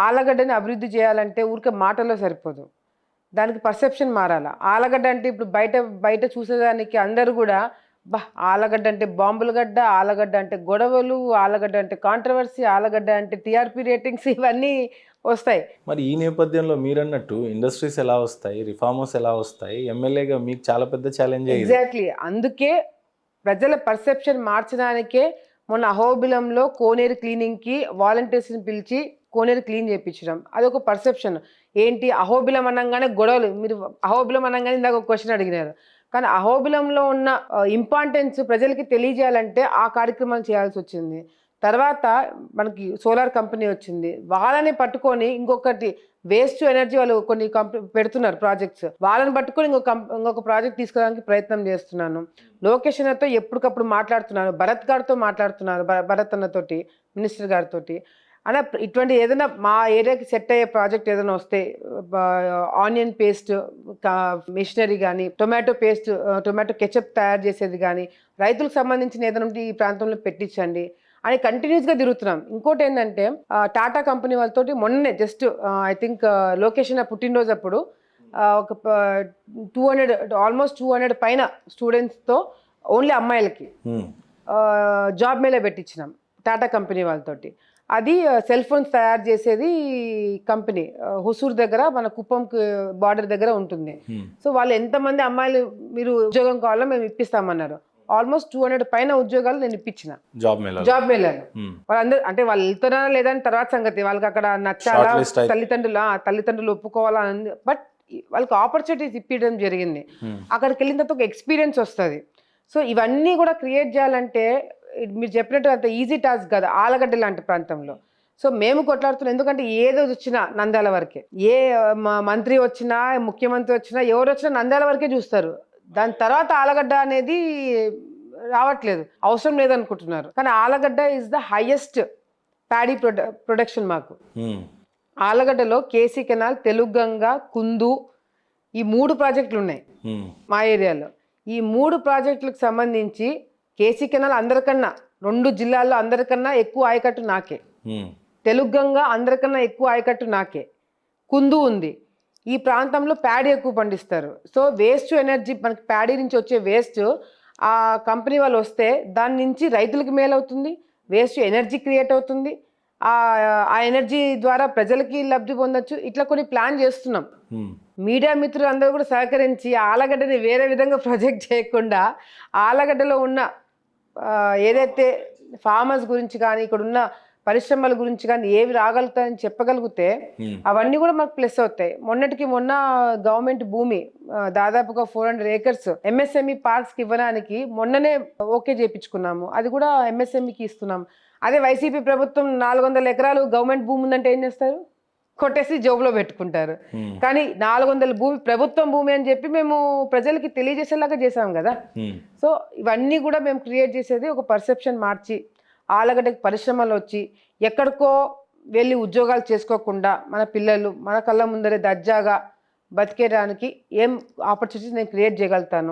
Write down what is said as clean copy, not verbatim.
ఆలగడ్డని అభివృద్ధి చేయాలంటే ఊరికే మాటల్లో సరిపోదు. దానికి పర్సెప్షన్ మారాల. ఆలగడ్డ అంటే ఇప్పుడు బయట బయట చూసేదానికి అందరూ గూడా ఆలగడ్డ అంటే బాంబుల గడ్డ, ఆలగడ్డ అంటే గొడవలు, ఆలగడ్డ అంటే కాంట్రవర్సీ, ఆలగడ్డ అంటే టీఆర్పీ రేటింగ్స్ ఇవన్నీ వస్తాయి. మరి ఈ నేపథ్యంలో మీరన్నట్టు ఇండస్ట్రీస్ ఎలా వస్తాయి? రిఫార్మర్స్ ఎలా వస్తాయి? ఎమ్మెల్యేగా మీకు చాలా పెద్ద ఛాలెంజే ఇది. ఎగ్జాక్ట్‌లీ. అందుకే ప్రజల పర్సెప్షన్ మార్చడానికే మొన్న అహోబిలంలో కోనేరు క్లీనింగ్‌కి వాలంటీర్స్‌ని పిలిచి కోనేరు క్లీన్ చేపించడం. అదొక పర్సెప్షన్. ఏంటి అహోబిలం అనంగానే గొడవలు. మీరు అహోబిలం అనంగానే ఇందాక ఒక క్వెషన్ అడిగినారు. కానీ అహోబిలంలో ఉన్న ఇంపార్టెన్స్ ప్రజలకి తెలియజేయాలంటే ఆ కార్యక్రమాలు చేయాల్సొచ్చింది. తర్వాత మనకి సోలార్ కంపెనీ వచ్చింది. వాళ్ళని పట్టుకొని ఇంకొకటి వేస్ట్ టు ఎనర్జీ వాళ్ళు కొన్ని పెడుతున్నారు ప్రాజెక్ట్స్. వాళ్ళని పట్టుకొని ఇంకొక ప్రాజెక్ట్ తీసుకోవడానికి ప్రయత్నం చేస్తున్నాను. లోకేష్ అన్నతో ఎప్పటికప్పుడు మాట్లాడుతున్నాను. భరత్ గారితో మాట్లాడుతున్నాను. భరత్ అన్నతోటి, మినిస్టర్ గారితోటి. అలా ఇటువంటి ఏదైనా మా ఏరియాకి సెట్ అయ్యే ప్రాజెక్ట్ ఏదైనా వస్తే ఆనియన్ పేస్ట్ మిషనరీ కానీ, టొమాటో పేస్ట్, టొమాటో కెచప్ తయారు చేసేది కానీ, రైతులకు సంబంధించిన ఏదైనా ఉంటే ఈ ప్రాంతంలో పెట్టించండి అని కంటిన్యూస్గా తిరుగుతున్నాం. ఇంకోటి ఏంటంటే టాటా కంపెనీ వాళ్ళతోటి మొన్నే జస్ట్ ఐ థింక్ లొకేషన్ పుట్టినరోజు అప్పుడు ఒక 200 ఆల్మోస్ట్ 200 పైన స్టూడెంట్స్తో ఓన్లీ అమ్మాయిలకి జాబ్ మేళా పెట్టించినాం టాటా కంపెనీ వాళ్ళతోటి. అది సెల్ ఫోన్స్ తయారు చేసేది కంపెనీ హుసూర్ దగ్గర, మన కుప్పంకి బార్డర్ దగ్గర ఉంటుంది. సో వాళ్ళు ఎంతమంది అమ్మాయిలు మీరు ఉద్యోగం కావాలో మేము ఇప్పిస్తామన్నారు. ఆల్మోస్ట్ 200 పైన ఉద్యోగాలు నేను ఇప్పించిన జాబ్ మేళాను. వాళ్ళందరూ అంటే వాళ్ళు వెళ్తున్నారా లేదా అని తర్వాత సంగతి, వాళ్ళకి అక్కడ నచ్చాలా, తల్లిదండ్రులు ఒప్పుకోవాలా అని, బట్ వాళ్ళకి ఆపర్చునిటీస్ ఇప్పించడం జరిగింది. అక్కడికి వెళ్ళిన తర్వాత ఒక ఎక్స్పీరియన్స్ వస్తుంది. సో ఇవన్నీ కూడా క్రియేట్ చేయాలంటే మీరు చెప్పినట్టు అంత ఈజీ టాస్క్ కాదు ఆలగడ్డ లాంటి ప్రాంతంలో. సో మేము కొట్లాడుతున్నాం. ఎందుకంటే ఏదో వచ్చినా నంద్యాల వరకే, ఏ మంత్రి వచ్చినా, ముఖ్యమంత్రి వచ్చినా, ఎవరు వచ్చినా నంద్యాల వరకే చూస్తారు. దాని తర్వాత ఆలగడ్డ అనేది రావట్లేదు, అవసరం లేదనుకుంటున్నారు. కానీ Allagadda is the highest paddy production మాకు. ఆలగడ్డలో కేసీ కెనాల్, తెలుగంగ, కుందు ఈ 3 ప్రాజెక్టులు ఉన్నాయి మా ఏరియాలో. ఈ 3 ప్రాజెక్టులకు సంబంధించి కేసీ కెనాల్ అందరికన్నా 2 జిల్లాల్లో అందరికన్నా ఎక్కువ ఆయకట్టు నాకే, తెలుగంగ అందరికన్నా ఎక్కువ ఆయకట్టు నాకే, కుందు ఉంది. ఈ ప్రాంతంలో ప్యాడీ ఎక్కువ పండిస్తారు. సో వేస్ట్ ఎనర్జీ, మనకి ప్యాడీ నుంచి వచ్చే వేస్ట్ ఆ కంపెనీ వాళ్ళు వస్తే దాని నుంచి రైతులకు మేలు అవుతుంది, వేస్ట్ ఎనర్జీ క్రియేట్ అవుతుంది, ఆ ఎనర్జీ ద్వారా ప్రజలకి లబ్ధి పొందొచ్చు. ఇట్లా కొన్ని ప్లాన్ చేస్తున్నాం. మీడియా మిత్రులు అందరూ కూడా సహకరించి ఆలగడ్డని వేరే విధంగా ప్రొజెక్ట్ చేయకుండా ఆలగడ్డలో ఉన్న ఏదైతే ఫార్మర్స్ గురించి కానీ, ఇక్కడ ఉన్న పరిశ్రమల గురించి కానీ ఏవి రాగలుగుతాయని చెప్పగలిగితే అవన్నీ కూడా మాకు ప్లస్ అవుతాయి. మొన్నటికి మొన్న గవర్నమెంట్ భూమి దాదాపుగా 400 acres ఎంఎస్ఎంఈ పార్క్స్కి ఇవ్వడానికి మొన్ననే ఓకే చేయించుకున్నాము. అది కూడా ఎంఎస్ఎంఈకి ఇస్తున్నాం. అదే వైసీపీ ప్రభుత్వం 400 ఎకరాలు గవర్నమెంట్ భూమి ఉందంటే ఏం చేస్తారు? కొట్టేసి జోబులో పెట్టుకుంటారు. కానీ 400 భూమి ప్రభుత్వం భూమి అని చెప్పి మేము ప్రజలకి తెలియజేసేలాగా చేసాం కదా. సో ఇవన్నీ కూడా మేము క్రియేట్ చేసేది ఒక పర్సెప్షన్ మార్చి, ఆలగడ్డకి పరిశ్రమలు వచ్చి ఎక్కడికో వెళ్ళి ఉద్యోగాలు చేసుకోకుండా మన పిల్లలు మన కళ్ళ ముందరే దర్జాగా బతికేయడానికి ఏం ఆపర్చునిటీస్ నేను క్రియేట్ చేయగలుగుతాను.